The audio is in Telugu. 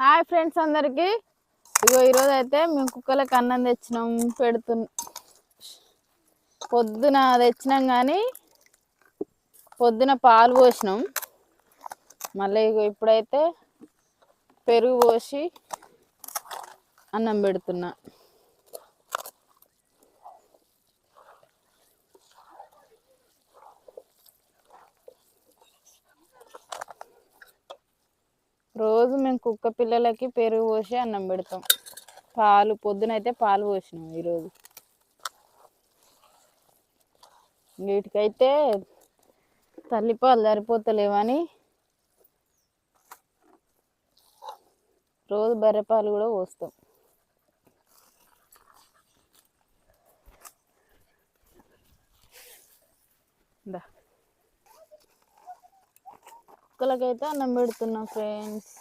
హాయ్ ఫ్రెండ్స్ అందరికి. ఇగో ఈరోజు అయితే మేము కుక్కలకు అన్నం తెచ్చినాం పొద్దున తెచ్చినాం కానీ పొద్దున పాలు పోసినాం. మళ్ళీ ఇగో ఇప్పుడైతే పెరుగు పోసి అన్నం పెడుతున్నా. రోజు మేము కుక్క పిల్లలకి పెరుగు పోసి అన్నం పెడతాం. పాలు పొద్దునైతే పాలు పోసినాం. ఈరోజు వీటికైతే తల్లిపాలు సరిపోతలేవని రోజు బర్రెపాలు కూడా పోస్తాం. కుక్కలకైతే అన్నం పెడుతున్నాం ఫ్రెండ్స్.